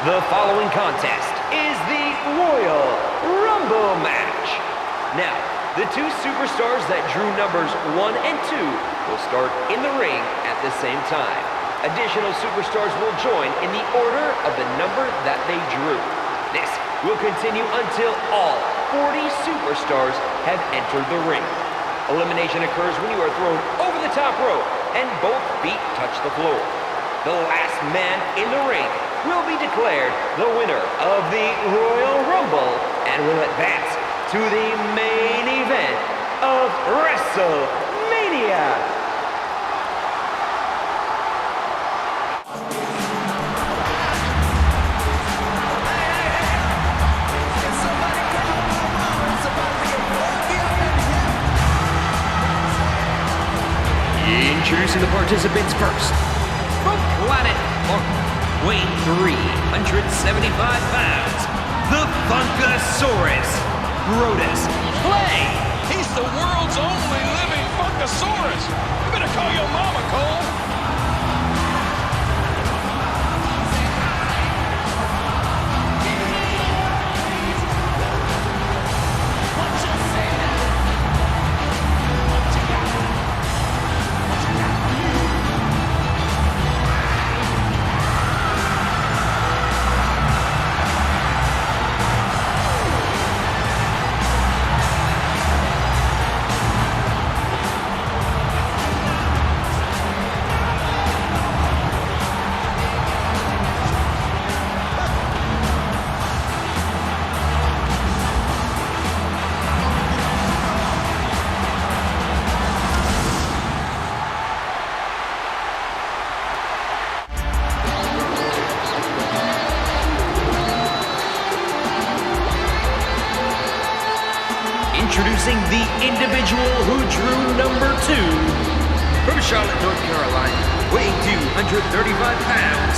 The following contest is the Royal Rumble match. Now, the two superstars that drew numbers 1 and 2 will start in the ring at the same time. Additional superstars will join in the order of the number that they drew. This will continue until all 40 superstars have entered the ring. Elimination occurs when you are thrown over the top rope and both feet touch the floor. The last man in the ring will be declared the winner of the Royal Rumble and will advance to the main event of WrestleMania. Introducing the participants first. From planet Mark, weighing 375 pounds, the Funkasaurus, Brodus Clay. He's the world's only living Funkasaurus. You better call your mama, Cole. Introducing the individual who drew number 2. From Charlotte, North Carolina, weighing 235 pounds.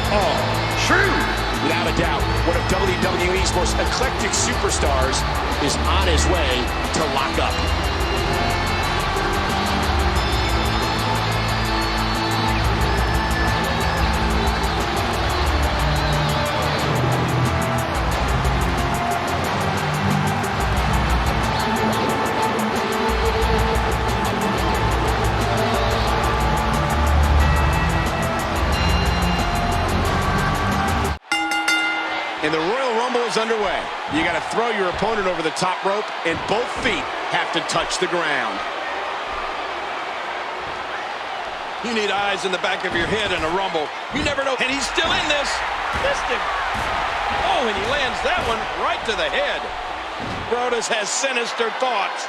R-Truth. Without a doubt, one of WWE's most eclectic superstars is on his way to lock up. And the Royal Rumble is underway. You got to throw your opponent over the top rope, and both feet have to touch the ground. You need eyes in the back of your head in a Rumble. You never know. And he's still in this. Missed him. Oh, and he lands that one right to the head. Brodus has sinister thoughts.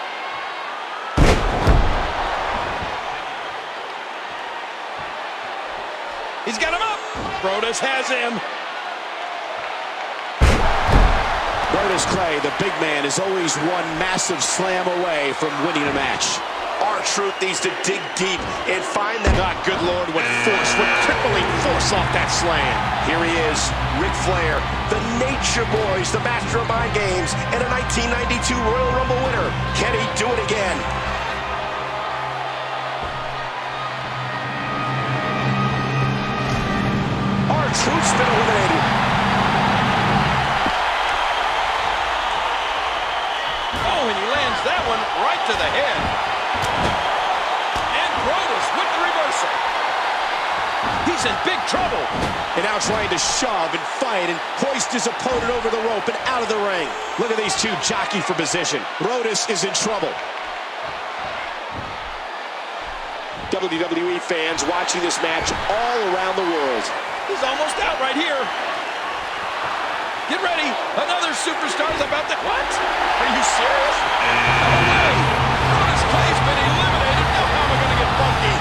He's got him up. Brodus has him. Brodus Clay, the big man, is always one massive slam away from winning a match. R-Truth needs to dig deep and find that. God, good Lord, what force, what crippling force off that slam. Here he is, Ric Flair, the Nature Boys, the master of mind games, and a 1992 Royal Rumble winner. Can he do it again? R-Truth's been eliminated. Oh, and he lands that one right to the head. And Brodus with the reversal. He's in big trouble. And now trying to shove and fight and hoist his opponent over the rope and out of the ring. Look at these two jockey for position. Brodus is in trouble. WWE fans watching this match all around the world. He's almost out right here. Get ready. Another superstar's about to... What? Are you serious? No way. Brodus Clay's been eliminated. Now how am I going to get funky?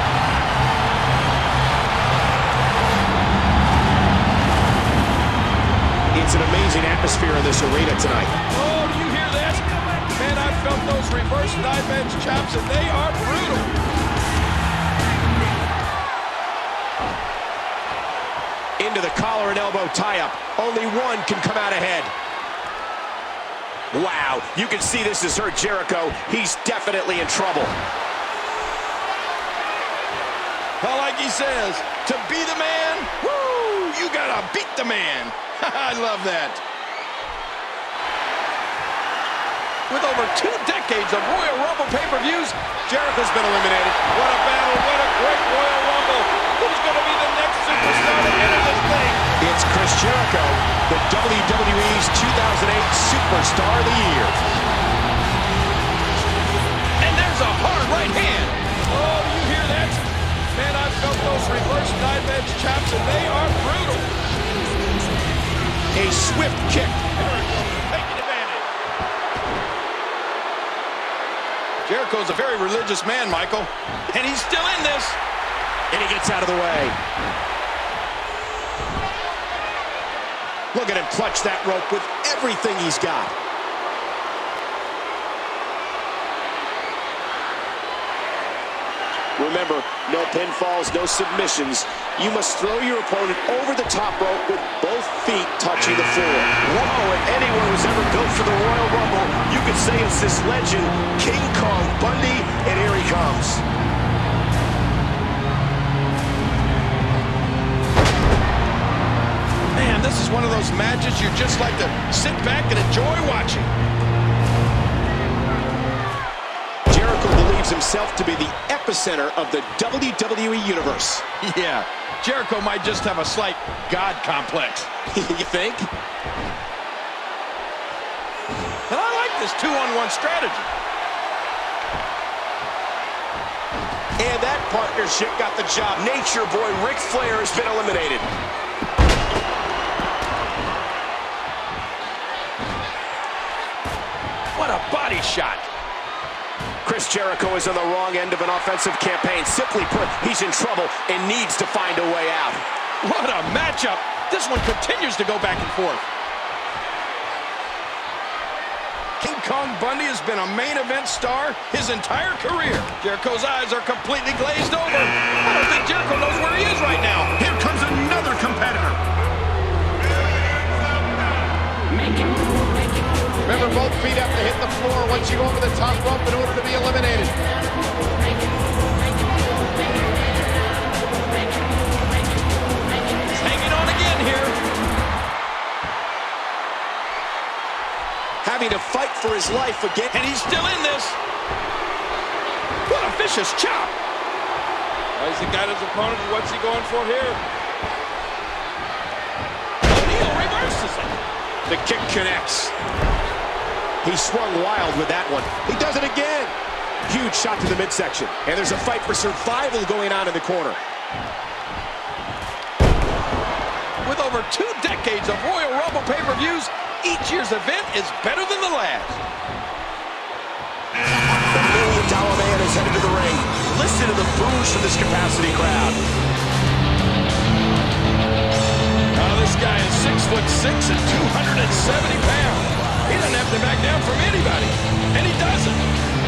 It's an amazing atmosphere in this arena tonight. Oh, do you hear that? Man, I've felt those reverse knife edge chops, and they are brutal. Into the collar and elbow tie-up. Only one can come out ahead. Wow, you can see this has hurt Jericho. He's definitely in trouble. Well, like he says, to be the man, woo, you gotta beat the man. I love that. With over 2 decades of Royal Rumble pay-per-views, Jericho's been eliminated. What a battle, what a great Royal Rumble. Who's going to be the next superstar to enter this thing? It's Chris Jericho, the WWE's 2008 Superstar of the Year. And there's a hard right hand. Oh, you hear that? Man, I've felt those reverse knife edge chops, and they are brutal. A swift kick. Jericho taking advantage. Jericho's a very religious man, Michael. And he's still in this. And he gets out of the way. Look at him clutch that rope with everything he's got. Remember, no pinfalls, no submissions. You must throw your opponent over the top rope with both feet touching the floor. Whoa, if anyone was ever built for the Royal Rumble, you could say it's this legend, King Kong Bundy, and here he comes. Man, this is one of those matches you just like to sit back and enjoy watching. Jericho believes himself to be the epicenter of the WWE Universe. Yeah, Jericho might just have a slight God complex. You think? And I like this 2-on-1 strategy. And that partnership got the job. Nature Boy Ric Flair has been eliminated. What a body shot. Chris Jericho is on the wrong end of an offensive campaign. Simply put, he's in trouble and needs to find a way out. What a matchup. This one continues to go back and forth. King Kong Bundy has been a main event star his entire career. Jericho's eyes are completely glazed over. I don't think Jericho knows where he is right now. Here comes another competitor. Remember, both feet have to hit the floor once you go over the top rope in order to be eliminated. He's hanging on again here. Having to fight for his life again. And he's still in this. What a vicious chop. Well, he's got his opponent. What's he going for here? O'Neal reverses it. The kick connects. He swung wild with that one. He does it again. Huge shot to the midsection. And there's a fight for survival going on in the corner. With over 2 decades of Royal Rumble pay-per-views, each year's event is better than the last. The $1 million man is headed to the ring. Listen to the boos from this capacity crowd. Now this guy is 6'6" and 270 pounds. He doesn't have to back down from anybody, and he doesn't.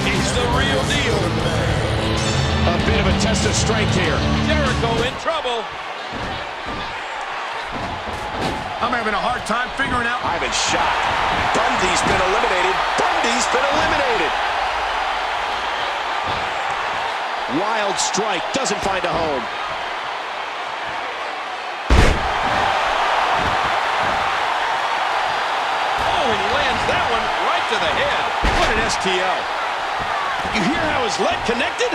He's the real deal. A bit of a test of strength here. Jericho in trouble. I'm having a hard time figuring out. I'm in shock. Bundy's been eliminated. Bundy's been eliminated. Wild strike doesn't find a home. Oh, and he lands that one right to the head. What an STO. You hear how his leg connected?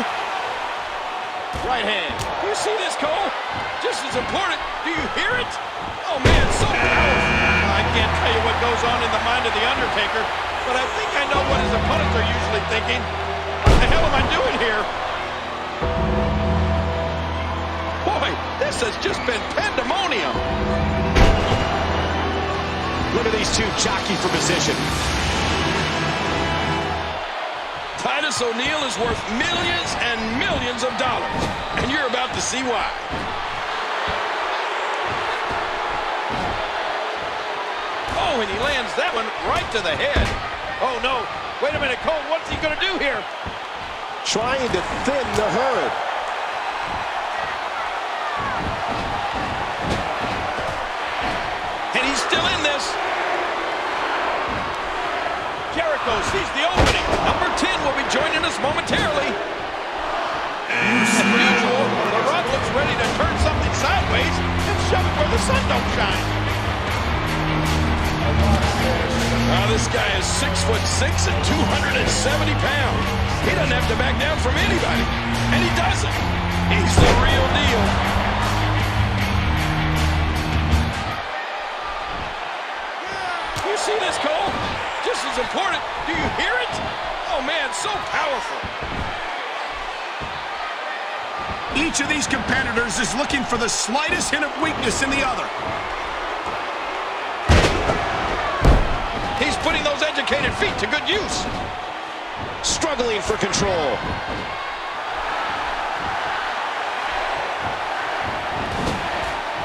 Right hand. You see this, Cole? Just as important, do you hear it? Oh, man, so powerful. I can't tell you what goes on in the mind of The Undertaker, but I think I know what his opponents are usually thinking. What the hell am I doing here? Boy, this has just been pandemonium. Look at these two jockey for position. Titus O'Neil is worth millions and millions of dollars, and you're about to see why. Oh, and he lands that one right to the head. Oh, no. Wait a minute, Cole, what's he going to do here? Trying to thin the herd. And he's still in this. Jericho sees the opening. Number 10 will be joining us momentarily. As usual, the Rock sun don't shine. This guy is 6'6" and 270 pounds. He doesn't have to back down from anybody, and he doesn't. He's the real deal. You see this, Cole? Just as important. Do you hear it? Oh, man, so powerful. Each of these competitors is looking for the slightest hint of weakness in the other. He's putting those educated feet to good use. Struggling for control.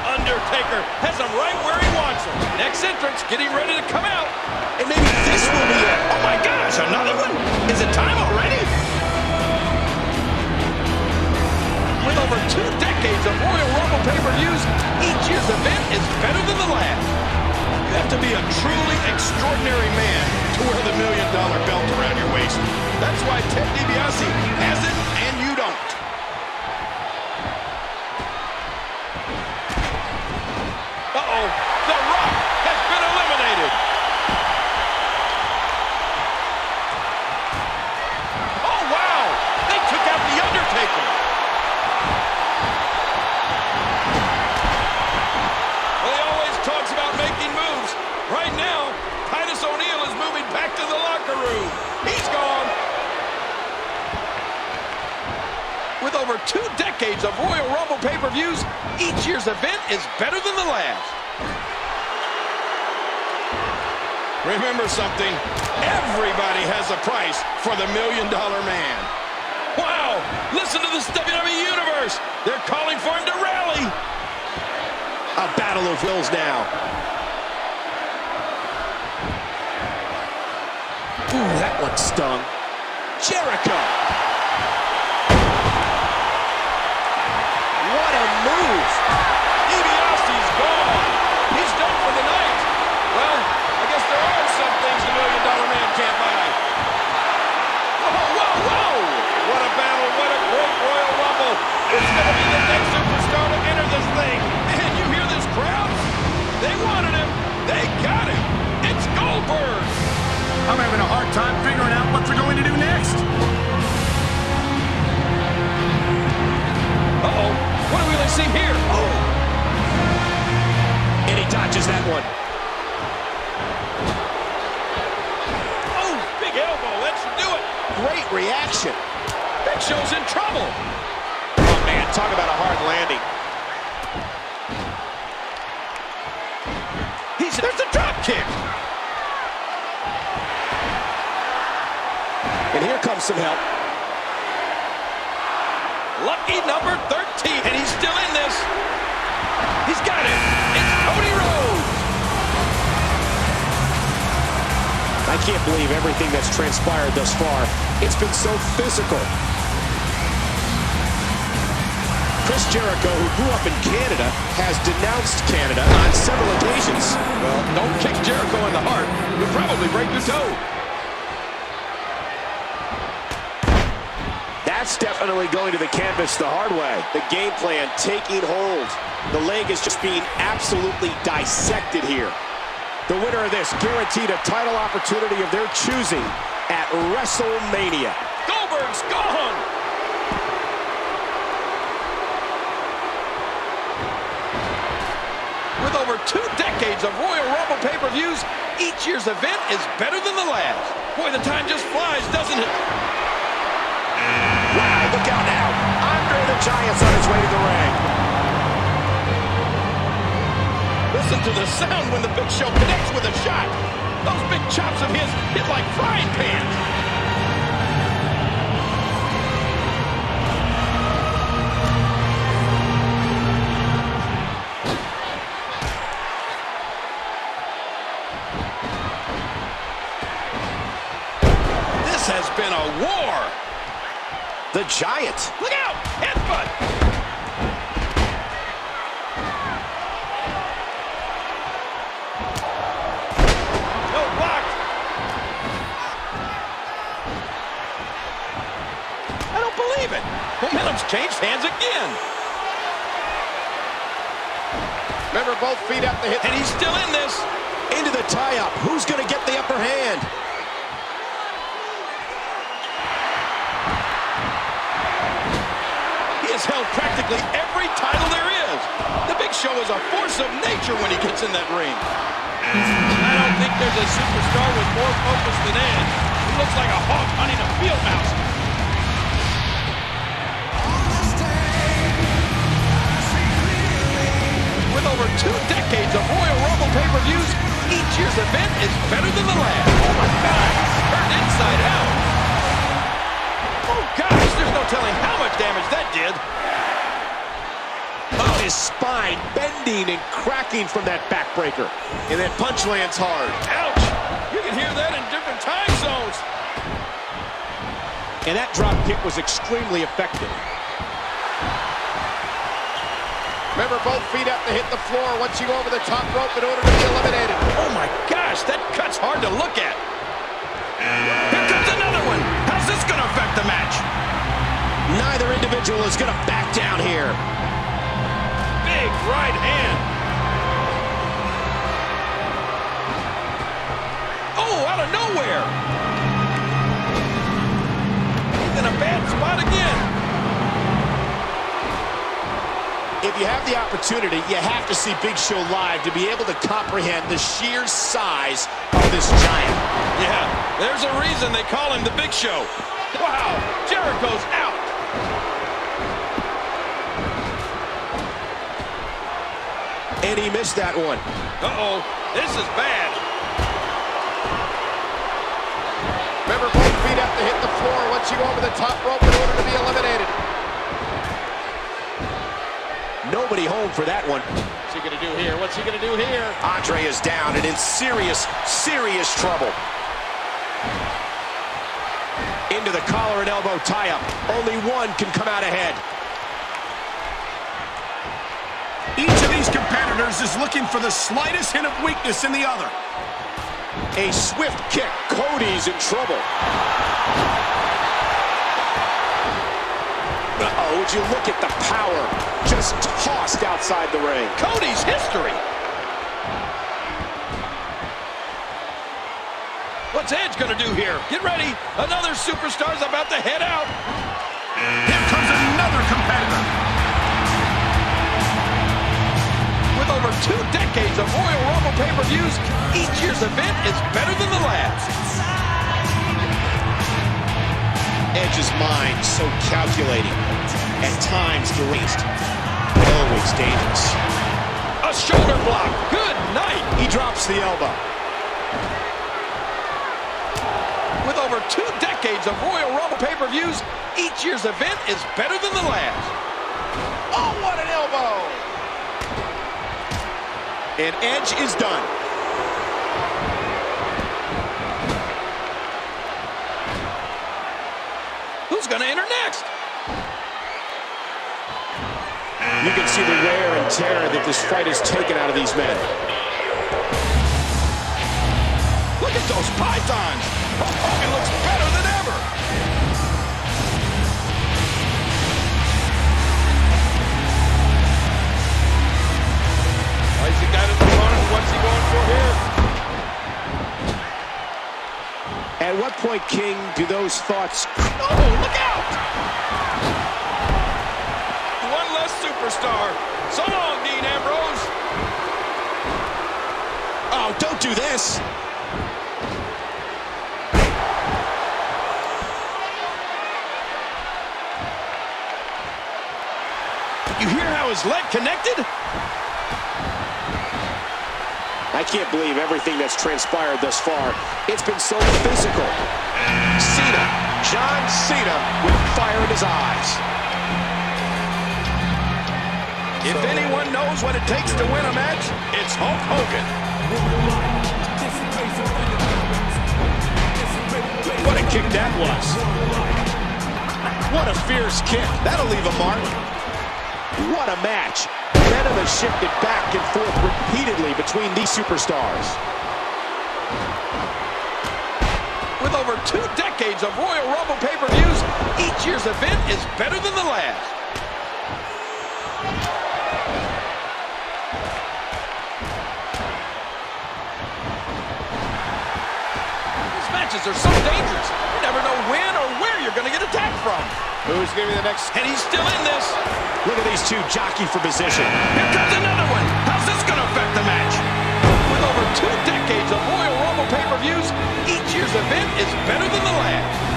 Undertaker has him right where he wants him. Next entrance, getting ready to come out. And maybe this will be it. Oh my gosh, another one? Is it time already? With over 2 decades of Royal Rumble pay-per-views, each year's event is better than the last. You have to be a truly extraordinary man to wear the $1 million belt around your waist. That's why Ted DiBiase has it and you don't. Uh-oh, The Rock has been eliminated. Oh, wow, they took out The Undertaker. Well, he always talks about making moves. Right now, Titus O'Neil is moving back to the locker room. He's gone. With over 2 decades of Royal Rumble pay-per-views, each year's event is better than the last. Remember something, everybody has a price for the $1 Million Man. Wow, listen to this WWE Universe. They're calling for him to rally. A battle of wills now. Ooh, that one stung. Jericho. What a move. DiBiase's gone. He's done for the night. Well, I guess there are some things the $1 Million Man can't buy. Whoa, whoa, whoa. What a battle. What a great Royal Rumble. It's going to be the next superstar to enter this thing. Man, you hear this crowd? They wanted him. They got him. It's Goldberg. I'm having a hard time figuring out what they're going to do next. Uh-oh. What do we really see here? Oh. And he dodges that one. Oh, big elbow. That should do it. Great reaction. Big Show's in trouble. Oh, man, talk about a hard landing. There's a drop kick. And here comes some help. Lucky number 13, and he's still in this. He's got it. It's Cody Rhodes. I can't believe everything that's transpired thus far. It's been so physical. Chris Jericho, who grew up in Canada, has denounced Canada on several occasions. Well, don't kick Jericho in the heart. You'll probably break your toe. That's definitely going to the canvas the hard way. The game plan taking hold. The leg is just being absolutely dissected here. The winner of this guaranteed a title opportunity of their choosing at WrestleMania. Goldberg's gone. With over 2 decades of Royal Rumble pay-per-views, each year's event is better than the last. Boy, the time just flies, doesn't it? Wow, look out now. Andre the Giant's on his way to the ring. Listen to the sound when the Big Show connects with a shot. Those big chops of his hit like frying pans. This has been a war. The Giant. Look out! Headbutt! No, blocked. I don't believe it. Momentum's changed hands again. Remember, both feet up to hit. And he's still in this. Into the tie-up. Who's going to get the upper hand? He has held practically every title there is. The Big Show is a force of nature when he gets in that ring. I don't think there's a superstar with more focus than Edge. He looks like a hawk hunting a field mouse. With over 2 decades of Royal Rumble pay-per-views, each year's event is better than the last. Oh my God, he's turned inside out. Oh gosh, there's no telling how much damage that did. Oh, his spine bending and cracking from that backbreaker. And that punch lands hard. Ouch! You can hear that in different time zones. And that drop kick was extremely effective. Remember, both feet up to hit the floor once you go over the top rope in order to be eliminated. Oh my gosh, that cut's hard to look at. Here comes another one. How's this going to affect the match? Neither individual is going to back down here. Big right hand. Oh, out of nowhere. He's in a bad spot again. If you have the opportunity, you have to see Big Show live to be able to comprehend the sheer size of this giant. Yeah, there's a reason they call him the Big Show. Wow, Jericho's out. And he missed that one. Uh-oh, this is bad. Remember, both feet up to hit the floor once you go over the top rope in order to be eliminated. Nobody home for that one. What's he going to do here? What's he going to do here? Andre is down and in serious, serious trouble. Into the collar and elbow tie-up. Only one can come out ahead. Each of these competitors is looking for the slightest hint of weakness in the other. A swift kick. Cody's in trouble. Uh-oh, would you look at the power just tossed outside the ring. Cody's history. What's Edge gonna do here? Get ready. Another superstar's about to head out. Here comes another competitor. With over 2 decades of Royal Rumble pay-per-views, each year's event is better than the last. Edge's mind so calculating, at times deranged, but always dangerous. A shoulder block. Good night. He drops the elbow. With over 2 decades of Royal Rumble pay-per-views, each year's event is better than the last. Oh, what an elbow! And Edge is done. Who's gonna enter next? You can see the wear and tear that this fight has taken out of these men. Look at those pythons. Hulk Hogan looks better than ever. He's the guy to the opponent. What's he going for here? At what point, King, do those thoughts... Oh, look out! One less superstar. So long, Dean Ambrose. Oh, don't do this! You hear how his leg connected? I can't believe everything that's transpired thus far. It's been so physical. Cena, John Cena, with fire in his eyes. If anyone knows what it takes to win a match, it's Hulk Hogan. What a kick that was. What a fierce kick. That'll leave a mark. What a match. Momentum has shifted back and forth repeatedly between these superstars. With over 2 decades of Royal Rumble pay-per-views, each year's event is better than the last. matches are so dangerous. You never know when or where you're going to get attacked from. Who's going to be the next? And he's still in this. Look at these two jockey for position. Here comes another one. How's this going to affect the match? With over 2 decades of Royal Rumble pay-per-views, each year's event is better than the last.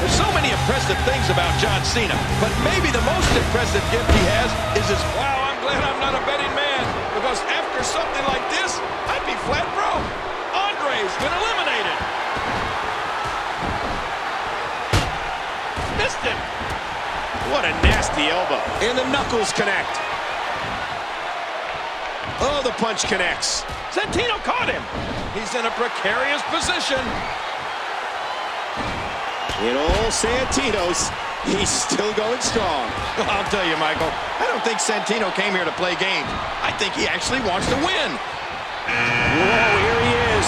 There's so many impressive things about John Cena, but maybe the most impressive gift he has is his, wow, I'm glad I'm not a betting man, because after something like this, I'd be flat broke. Andre's been eliminated. Missed him. What a nasty elbow. And the knuckles connect. Oh, the punch connects. Santino caught him. He's in a precarious position. In old Santino's, he's still going strong. I'll tell you, Michael, I don't think Santino came here to play games. I think he actually wants to win. Whoa, here he is.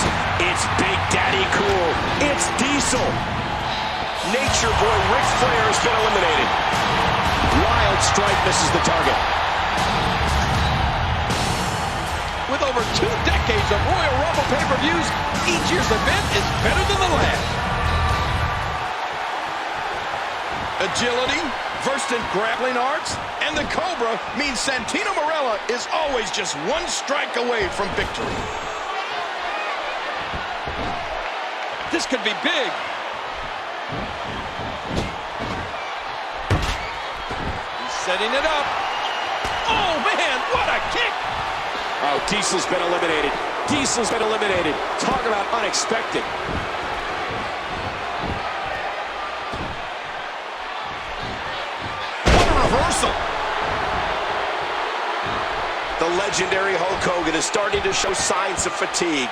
It's Big Daddy Cool. It's Diesel. Nature Boy Ric Flair has been eliminated. Wild strike misses the target. With over 2 decades of Royal Rumble pay-per-views, each year's event is better than the last. Agility, versed in grappling arts, and the Cobra means Santino Marella is always just 1 strike away from victory. This could be big. He's setting it up. Oh, man, what a kick! Oh, Diesel's been eliminated. Diesel's been eliminated. Talk about unexpected. Reversal. The legendary Hulk Hogan is starting to show signs of fatigue.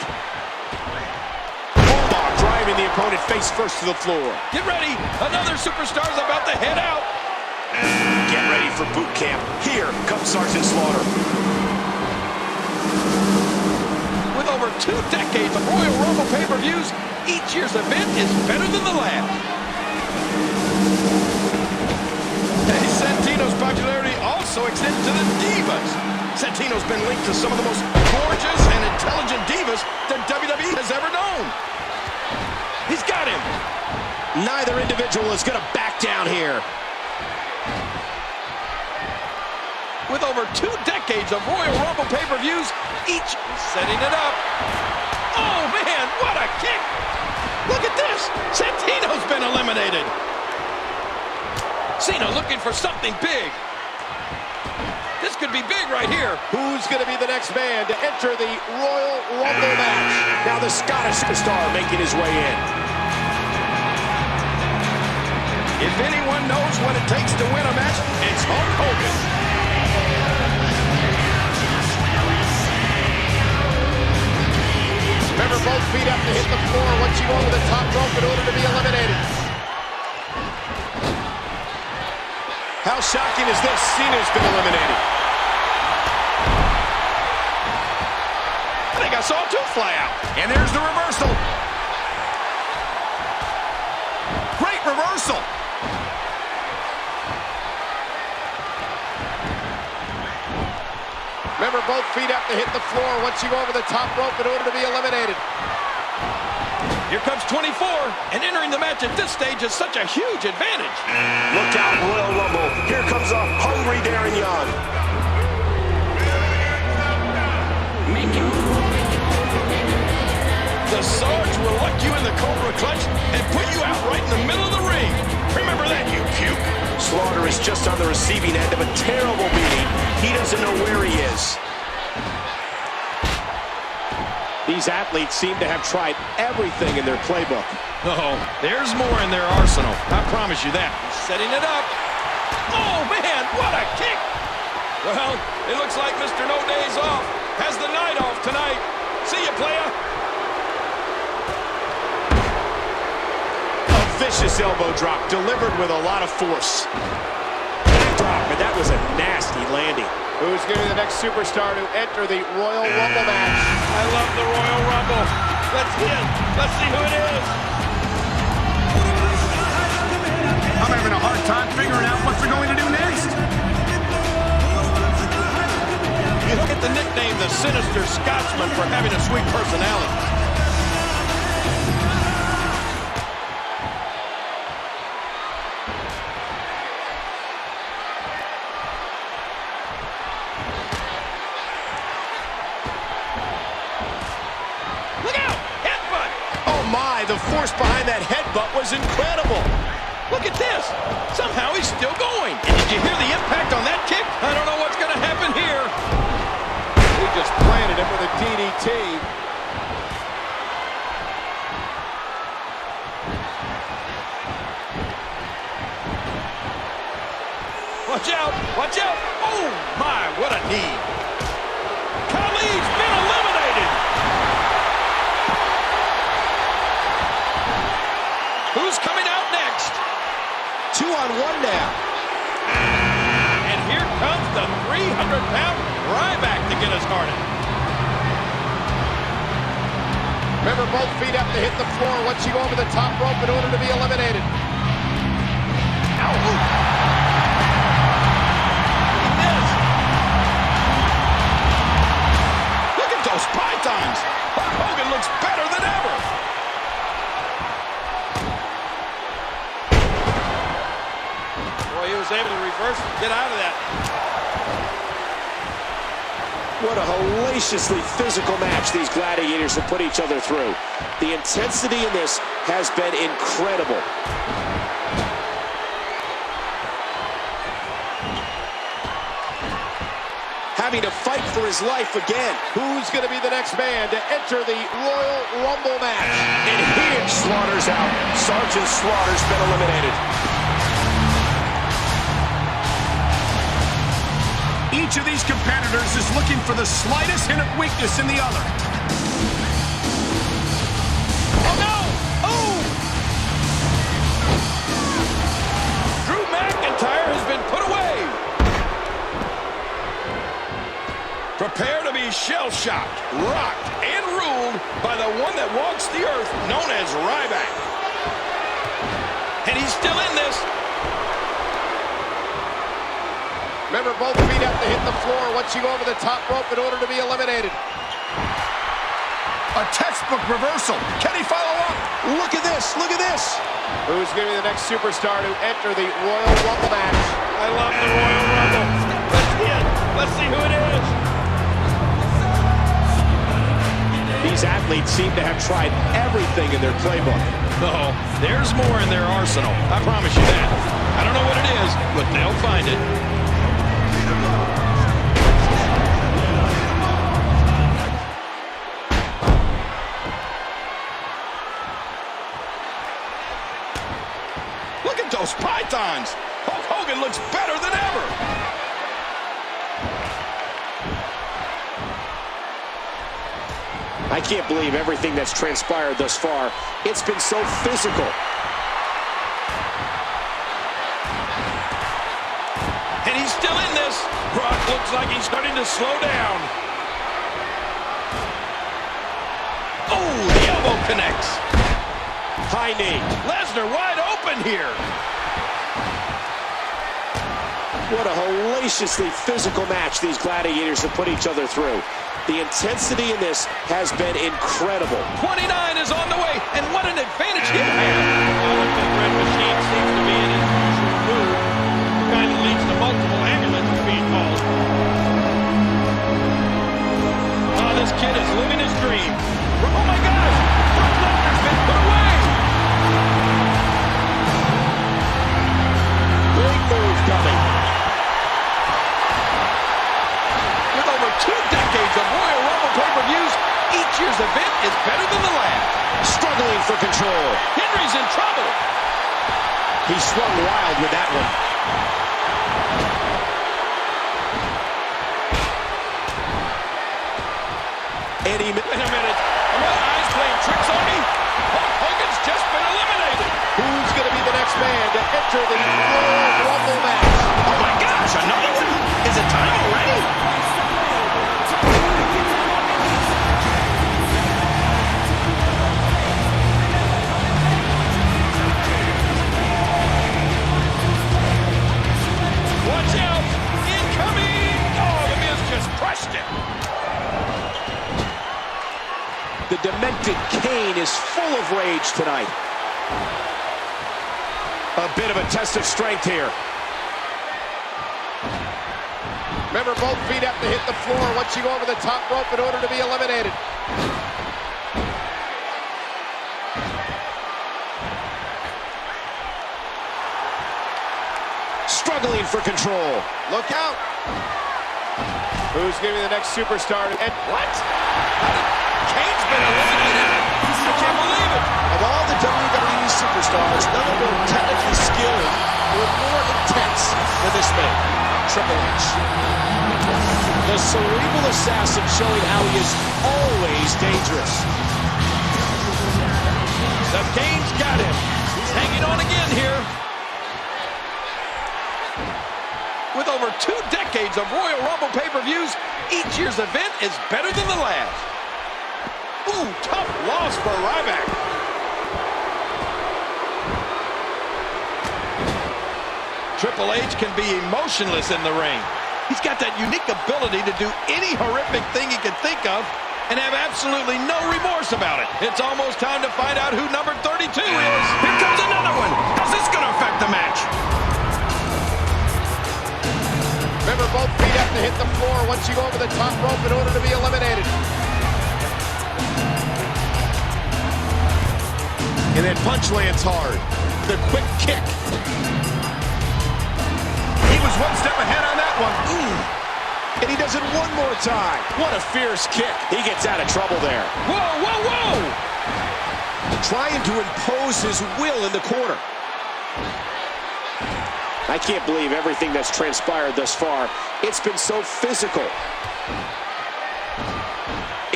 Driving the opponent face first to the floor. Get ready. Another superstar's about to head out. Get ready for boot camp. Here comes Sergeant Slaughter. With over 2 decades of Royal Rumble pay-per-views, each year's event is better than the last. Hey, Santino's popularity also extends to the Divas. Santino's been linked to some of the most gorgeous and intelligent divas that WWE has ever known. He's got him. Neither individual is going to back down here. With over 2 decades of Royal Rumble pay-per-views, each setting it up. Oh, man, what a kick. Look at this. Santino's been eliminated. Cena looking for something big. This could be big right here. Who's going to be the next man to enter the Royal Rumble match? Now the Scottish superstar making his way in. If anyone knows what it takes to win a match, it's Hulk Hogan. Remember, both feet have to hit the floor once you go over the top rope in order to be eliminated. How shocking is this? Cena's been eliminated. I think I saw 2 fly out. And there's the reversal. Great reversal. Remember, both feet have to hit the floor once you go over the top rope in order to be eliminated. Here comes 24, and entering the match at this stage is such a huge advantage. Look out, Royal Rumble. Here comes a hungry Darren Young. The Sarge will lock you in the Cobra clutch and put you out right in the middle of the ring. Remember that, you puke. Slaughter is just on the receiving end of a terrible beating. He doesn't know where he is. These athletes seem to have tried everything in their playbook. Oh, there's more in their arsenal. I promise you that. He's setting it up. Oh, man, what a kick. Well, it looks like Mr. No Days Off has the night off tonight. See ya, playa. A vicious elbow drop delivered with a lot of force. Drop, and that was a nasty landing. Who's going to be the next superstar to enter the Royal Rumble match? I love the Royal Rumble. Let's see it. Let's see who it is. I'm having a hard time figuring out what they're going to do next. You get the nickname the Mr. Scotsman for having a sweet personality. The force behind that headbutt was incredible. Look at this. Somehow he's still going. And did you hear the impact on that kick? I don't know what's going to happen here. He just planted him with a DDT. Watch out. Watch out. Oh, my, what a knee. Khali's been eliminated. Who's coming out next? 2-on-1 now. And here comes the 300-pound Ryback to get us started. Remember, both feet have to hit the floor once you go over the top rope in order to be eliminated. Ow. Look at those pythons. Hulk Hogan looks better than ever. He was able to reverse and get out of that. What a hellaciously physical match these gladiators have put each other through. The intensity in this has been incredible. Having to fight for his life again. Who's going to be the next man to enter the Royal Rumble match? And here, Slaughter's out. Sergeant Slaughter's been eliminated. Each of these competitors is looking for the slightest hint of weakness in the other. Oh, no! Oh! Drew McIntyre has been put away. Prepare to be shell-shocked, rocked, and ruled by the one that walks the earth, known as Ryback. And he's still in this. Remember, both feet have to hit the floor once you go over the top rope in order to be eliminated. A textbook reversal. Can he follow up? Look at this. Look at this. Who's going to be the next superstar to enter the Royal Rumble match? I love the Royal Rumble. Let's see it. Let's see who it is. These athletes seem to have tried everything in their playbook. Oh, there's more in their arsenal. I promise you that. I don't know what it is, but they'll find it. Look at those pythons. Hulk Hogan looks better than ever. I can't believe everything that's transpired thus far. It's been so physical. And he's still in this. Brock looks like he's starting to slow down. Oh, the elbow connects. High knee. Lesnar wide open here. What a hellaciously physical match these gladiators have put each other through. The intensity in this has been incredible. 29 is on the way, and what an advantage he'll have. The big red machine seems to be in his usual mood. The kind that leads to multiple ambulances being called. Oh, this kid is living his dream. Oh my gosh! Brock Lesnar's been put away! Big move coming. With over 2 decades of Royal Rumble pay-per-views, each year's event is better than the last. Struggling for control. Henry's in trouble. He swung wild with that one. And he... Wait a minute. Are my eyes playing tricks on me? Hulk Hogan's just been eliminated. Who's going to be the next man to enter the Royal Rumble match? Oh my gosh, another one? Is it time already? Watch out! Incoming! Oh, the Miz just crushed him. of rage tonight. A bit of a test of strength here. Remember, both feet have to hit the floor once you go over the top rope in order to be eliminated. Struggling for control. Look out. Who's going to be the next superstar? And What? Kane's been eliminated. I can't believe it. Of all the WWE superstars, none are more technically skilled or more intense than this man, Triple H. The cerebral assassin showing how he is always dangerous. The Kane's got him. He's hanging on again here. With over 2 decades of Royal Rumble pay-per-views, each year's event is better than the last. Ooh, tough loss for Ryback. Triple H can be emotionless in the ring. He's got that unique ability to do any horrific thing he can think of and have absolutely no remorse about it. It's almost time to find out who number 32 is. Here comes another one. How's this going to affect the match? remember, both feet have to hit the floor once you go over the top rope in order to be eliminated. And that punch lands hard. The quick kick. He was one step ahead on that one. And he does it one more time. What a fierce kick. He gets out of trouble there. Whoa, whoa, whoa! Trying to impose his will in the corner. I can't believe everything that's transpired thus far. It's been so physical.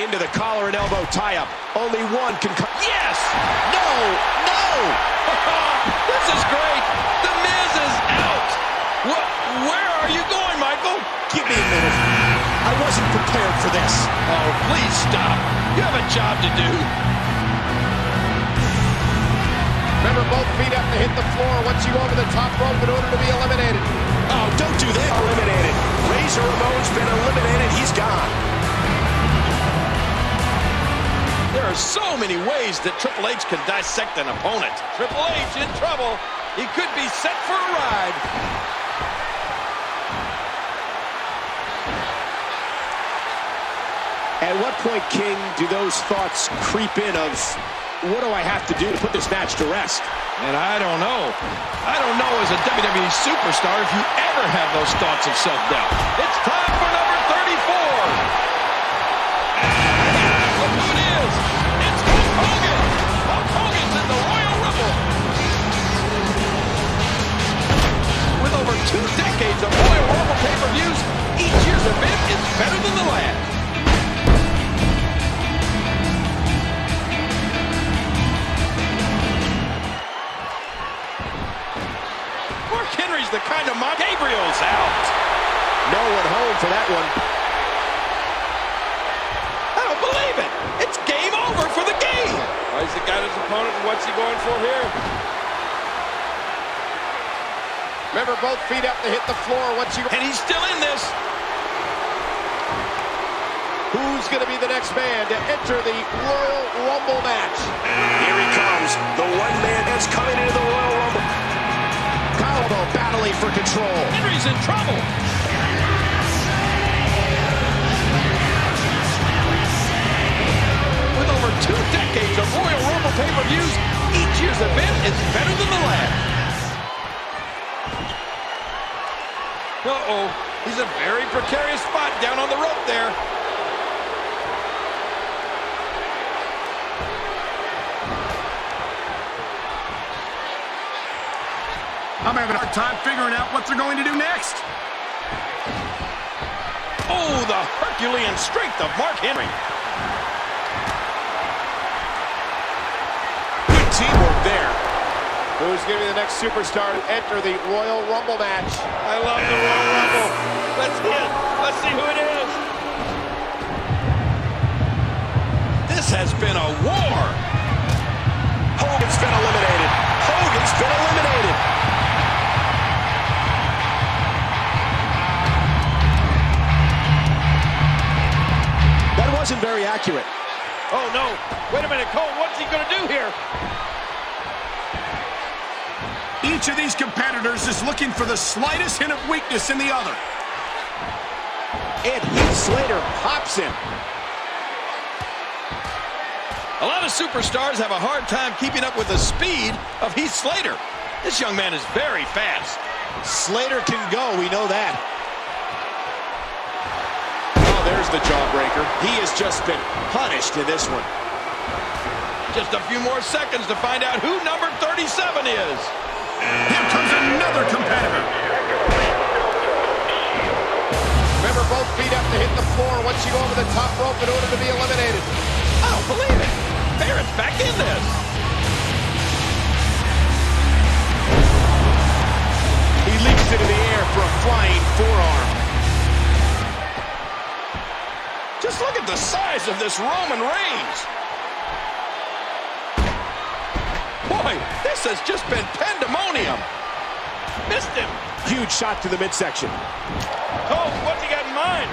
Into the collar and elbow tie-up. Only one can come. Yes! No! No! This is great! The Miz is out! Where are you going, Michael? Give me a minute. I wasn't prepared for this. Oh, please stop. You have a job to do. Remember, both feet have to hit the floor once you go over the top rope in order to be eliminated. Oh, don't do that. Eliminated. Razor Ramon's been eliminated. He's gone. There are so many ways that Triple H can dissect an opponent. Triple H in trouble. He could be set for a ride. At what point, King, do those thoughts creep in of, what do I have to do to put this match to rest? And I don't know. I don't know as a WWE superstar if you ever have those thoughts of self-doubt. It's time for number 34. Look who it is. It's Hulk Hogan. Hulk Hogan's in the Royal Rumble. With over 2 decades of Royal Rumble pay-per-views, each year's event is better than the last. Henry's the kind of mob. Gabriel's out. No one home for that one. I don't believe it. It's game over for the game. He's got his opponent, and what's he going for here? Remember, both feet have to hit the floor once you... And he's still in this. Who's going to be the next man to enter the Royal Rumble match? Here he comes. The one man that's coming into the Royal Rumble. Collarbone battling for control. Henry's in trouble. With over 2 decades of Royal Rumble pay-per-views, each year's event is better than the last. Uh-oh. He's in a very precarious spot down on the rope there. I'm having a hard time figuring out what they're going to do next. Oh, the Herculean strength of Mark Henry. Good teamwork there. Who's going to be the next superstar to enter the Royal Rumble match? I love the Royal Rumble. Let's hit. Let's see who it is. This has been a war. Hogan's been eliminated. Hogan's been eliminated. That wasn't very accurate. Oh, no. Wait a minute, Cole. What's he going to do here? Each of these competitors is looking for the slightest hint of weakness in the other. And Heath Slater pops him. A lot of superstars have a hard time keeping up with the speed of Heath Slater. This young man is very fast. Slater can go, we know that. Oh, there's the jawbreaker. He has just been punished in this one. Just a few more seconds to find out who number 37 is. Here comes another competitor. Remember, both feet have to hit the floor once you go over the top rope in order to be eliminated. I don't believe it. Barrett's back in this. He leaps into the air for a flying forearm. Just look at the size of this Roman Reigns. Boy, this has just been pandemonium. Missed him. Huge shot to the midsection. Cole, what's he got in mind?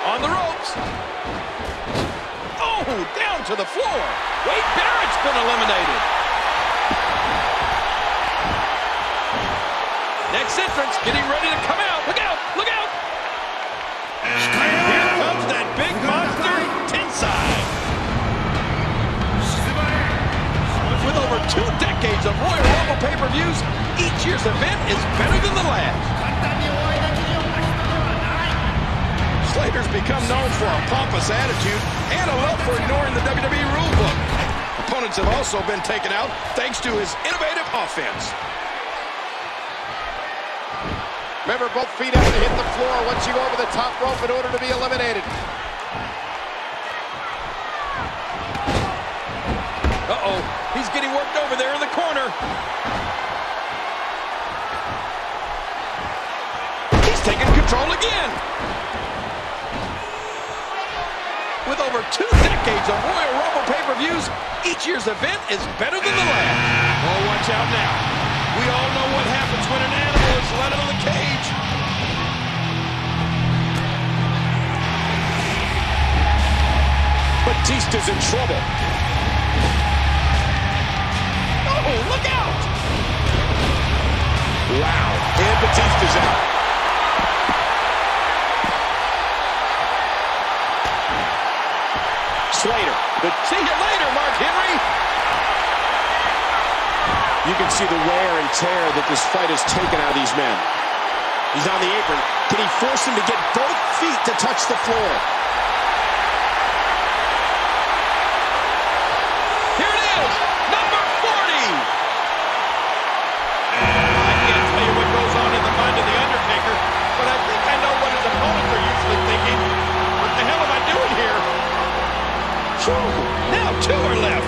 On the ropes. Oh, down to the floor. Wade Barrett's been eliminated. Next entrance, getting ready to come out. Look out, look out. Here comes that big monster, Tensai. With over 2 decades of Royal Rumble pay-per-views, each year's event is better than the last. Slater's become known for a pompous attitude and a love for ignoring the WWE rulebook. Opponents have also been taken out thanks to his innovative offense. Remember, both feet have to hit the floor once you go over the top rope in order to be eliminated. Uh-oh, he's getting worked over there in the corner. He's taking control again. With over 2 decades of Royal Rumble pay-per-views, each year's event is better than the last. Oh, watch out now. We all know what happens when an animal is let out of the cage. Batista's in trouble. Oh, look out! Wow. And Batista's out. Slater. See you later, Mark Henry. You can see the wear and tear that this fight has taken out of these men. He's on the apron. Can he force him to get both feet to touch the floor? Here it is, number 40. I can't tell you what goes on in the mind of The Undertaker, but I think I know what his opponents are usually thinking. What the hell am I doing here? Whew, now 2 are left.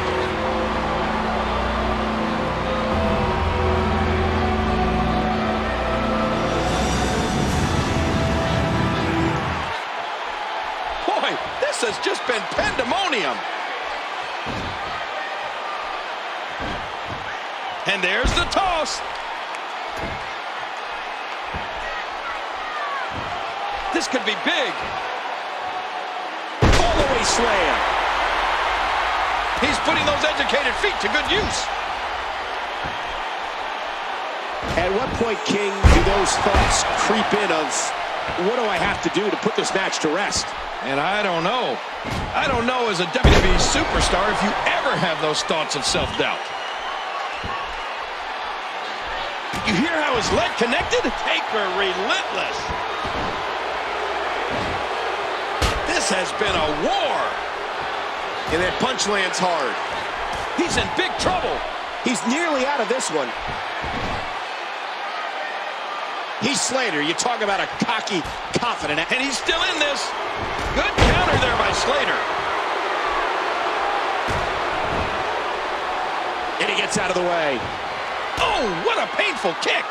Boy, this has just been pandemonium. And there's the toss. This could be big. All the way slam. He's putting those educated feet to good use. At what point, King, do those thoughts creep in of, what do I have to do to put this match to rest? And I don't know. I don't know as a WWE superstar if you ever have those thoughts of self-doubt. You hear how his leg connected? Taker relentless. This has been a war. And that punch lands hard. He's in big trouble. He's nearly out of this one. He's Slater. You talk about a cocky, confident. And he's still in this. Good counter there by Slater. And he gets out of the way. Oh, what a painful kick.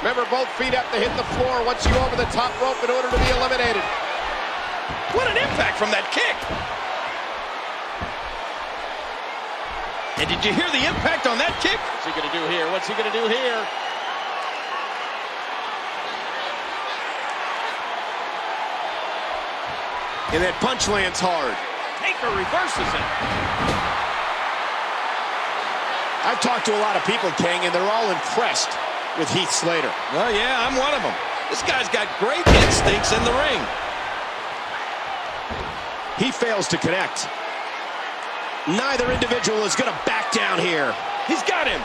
Remember, both feet have to hit the floor once you go over the top rope in order to be eliminated. What an impact from that kick. And did you hear the impact on that kick? What's he going to do here? What's he going to do here? And that punch lands hard. Taker reverses it. I've talked to a lot of people, King, and they're all impressed with Heath Slater. Well, yeah, I'm one of them. This guy's got great instincts in the ring. He fails to connect. Neither individual is going to back down here. He's got him.